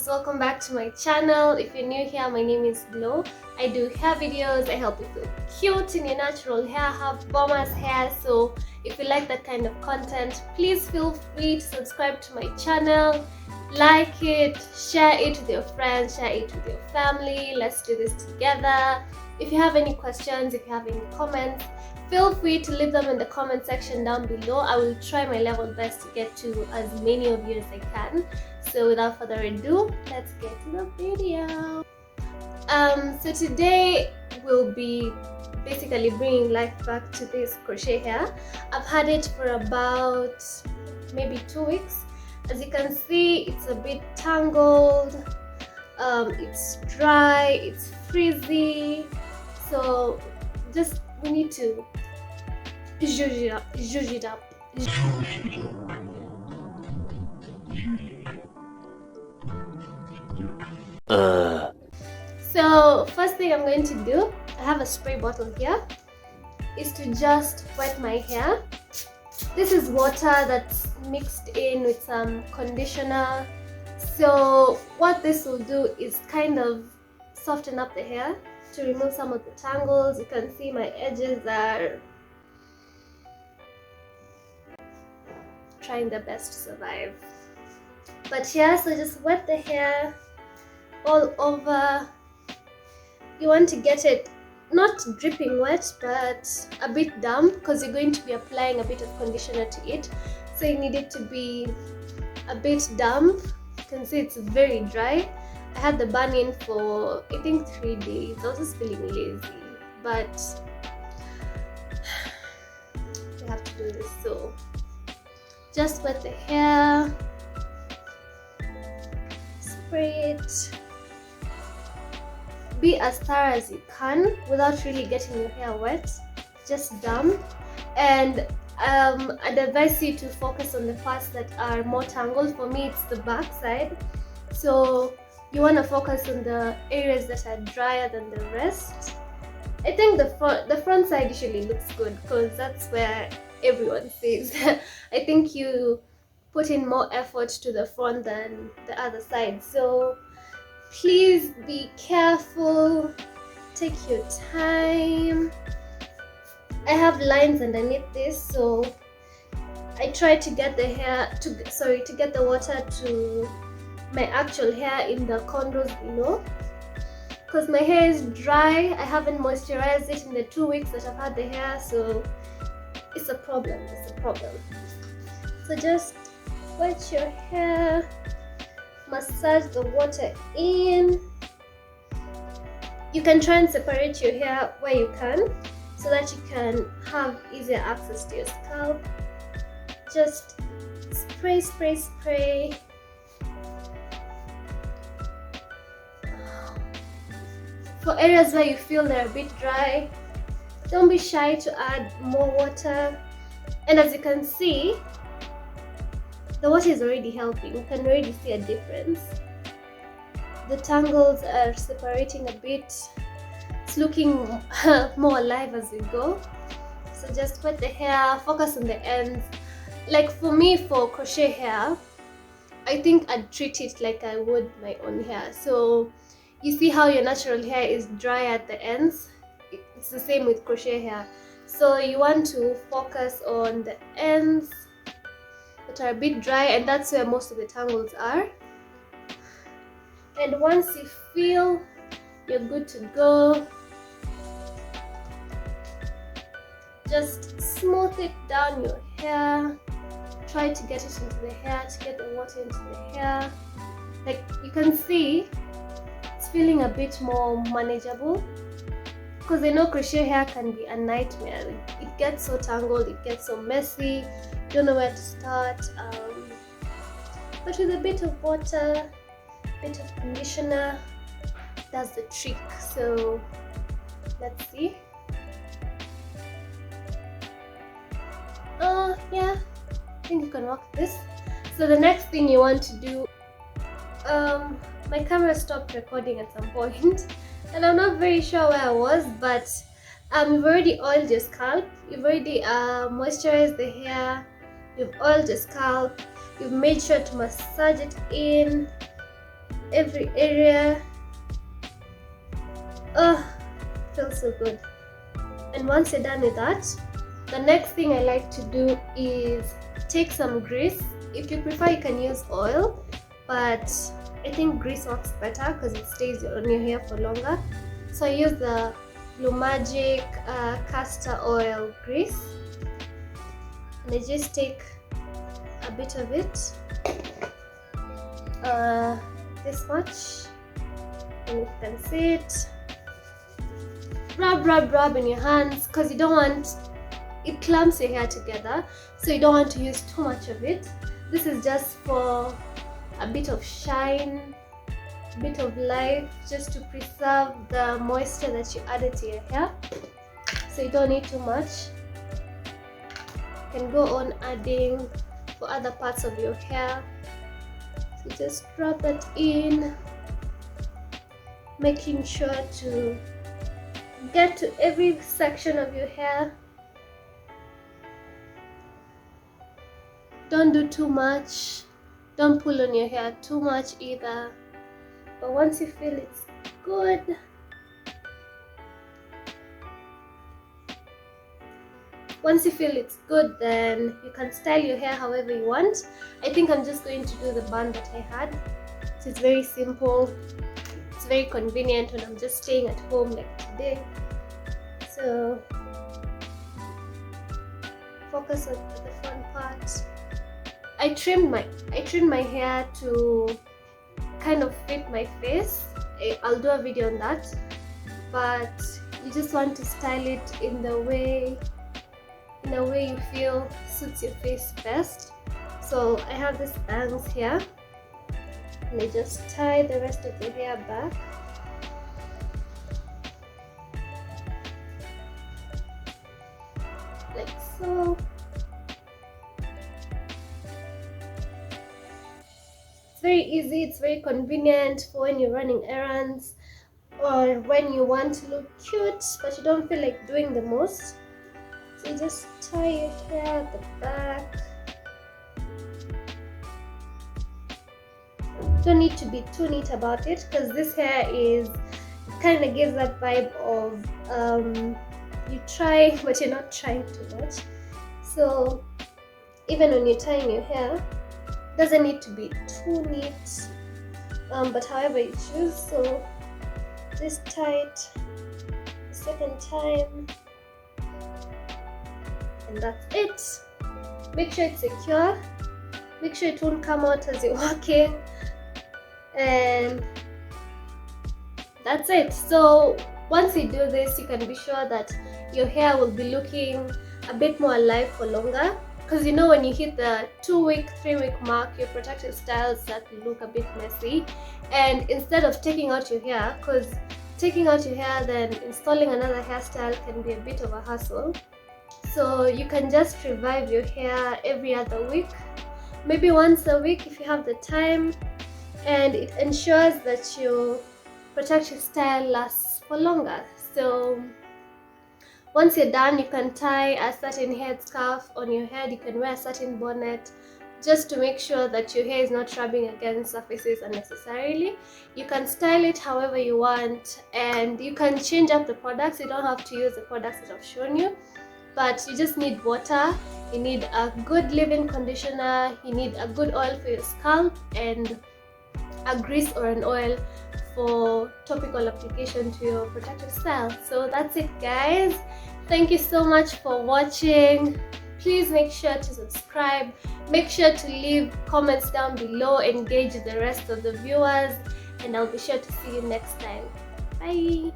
welcome back to my channel. If you're new here, my name is Glow. I do hair videos. I help you feel cute in your natural hair, have bombers hair. So if you like that kind of content, please feel free to subscribe to my channel, like it, share it with your friends, share it with your family. Let's do this together. If you have any questions, if you have any comments, feel free to leave them in the comment section down below. I will try my level best to get to as many of you as I can. So without further ado, let's get to the video. So today we'll be basically bringing life back to this crochet hair. I've had it for about maybe 2 weeks. As you can see, it's a bit tangled, it's dry, it's frizzy, so just we need to zhuzh it up. So first thing I'm going to do, I have a spray bottle here, is to just wet my hair. This is water that's mixed in with some conditioner. So what this will do is kind of soften up the hair to remove some of the tangles. You can see my edges are trying their best to survive. But yeah, so just wet the hair all over. You want to get it not dripping wet, but a bit damp, because you're going to be applying a bit of conditioner to it. So you need it to be a bit damp. You can see it's very dry. I had the burn-in for I think 3 days. I was just feeling lazy, but I have to do this. So just wet the hair, spray it. Be as thorough as you can without really getting your hair wet, just damp. And I'd advise you to focus on the parts that are more tangled. For me, it's the back side, so you want to focus on the areas that are drier than the rest. I think the front side usually looks good because that's where everyone says. I think you put in more effort to the front than the other side, so please be careful, take your time. I have lines underneath this, so I try to get the get the water to my actual hair in the contours below, because my hair is dry. I haven't moisturized it in the 2 weeks that I've had the hair, so it's a problem. So just wet your hair, massage the water in. You can try and separate your hair where you can, so that you can have easier access to your scalp. Just spray. For areas where you feel they're a bit dry, don't be shy to add more water. And as you can see, the water is already helping. You can already see a difference. The tangles are separating a bit. It's looking more alive as we go. So just wet the hair, focus on the ends. Like for me, for crochet hair, I think I'd treat it like I would my own hair. So you see how your natural hair is dry at the ends? It's the same with crochet hair. So you want to focus on the ends that are a bit dry, and that's where most of the tangles are. And once you feel you're good to go, just smooth it down your hair. Try to get it into the hair, to get the water into the hair. Like you can see, it's feeling a bit more manageable, because I know crochet hair can be a nightmare. It gets so tangled, it gets so messy, you don't know where to start. But with a bit of water, a bit of conditioner, that's the trick. So let's see. Yeah, I think you can rock this. So the next thing you want to do, my camera stopped recording at some point and I'm not very sure where I was, but you've already oiled your scalp, you've already moisturized the hair, you've oiled your scalp, you've made sure to massage it in. every area. Oh, feels so good. And once you're done with that, the next thing I like to do is take some grease. If you prefer, you can use oil, but I think grease works better because it stays on your hair for longer. So I use the Blue Magic castor oil grease, and I just take a bit of it, this much, and you can see it. Rub in your hands, because you don't want it clumps your hair together, so you don't want to use too much of it. This is just for a bit of shine, a bit of life, just to preserve the moisture that you added to your hair. So you don't need too much. You can go on adding for other parts of your hair. So just rub that in, making sure to get to every section of your hair. Don't do too much. Don't pull on your hair too much either. But once you feel it's good, then you can style your hair however you want. I think I'm just going to do the bun that I had. So it's very simple. It's very convenient when I'm just staying at home like today. So focus on the fun part. I trimmed my hair to kind of fit my face. I'll do a video on that, but you just want to style it in a way you feel suits your face best. So I have these bangs here, and I just tie the rest of the hair back. Like so. It's very easy, it's very convenient for when you're running errands or when you want to look cute but you don't feel like doing the most. So you just tie your hair at the back. Don't need to be too neat about it, because this hair kind of gives that vibe of you try but you're not trying too much. So even when you're tying your hair, doesn't need to be too neat, but however you choose. So just tie it a second time, and that's it. Make sure it's secure, make sure it won't come out as you're walking, and that's it. So once you do this, you can be sure that your hair will be looking a bit more alive for longer. Because you know, when you hit the 2-week, 3-week mark, your protective styles start to look a bit messy. And instead of taking out your hair, because taking out your hair then installing another hairstyle can be a bit of a hassle. So you can just revive your hair every other week, maybe once a week if you have the time, and it ensures that your protective style lasts for longer. So once you're done, you can tie a certain headscarf on your head, you can wear a certain bonnet, just to make sure that your hair is not rubbing against surfaces unnecessarily. You can style it however you want, and you can change up the products. You don't have to use the products that I've shown you, but you just need water, you need a good leave-in conditioner, you need a good oil for your scalp, and a grease or an oil for topical application to your protective style. So that's it, guys. Thank you so much for watching. Please make sure to subscribe, make sure to leave comments down below, engage the rest of the viewers, and I'll be sure to see you next time. Bye.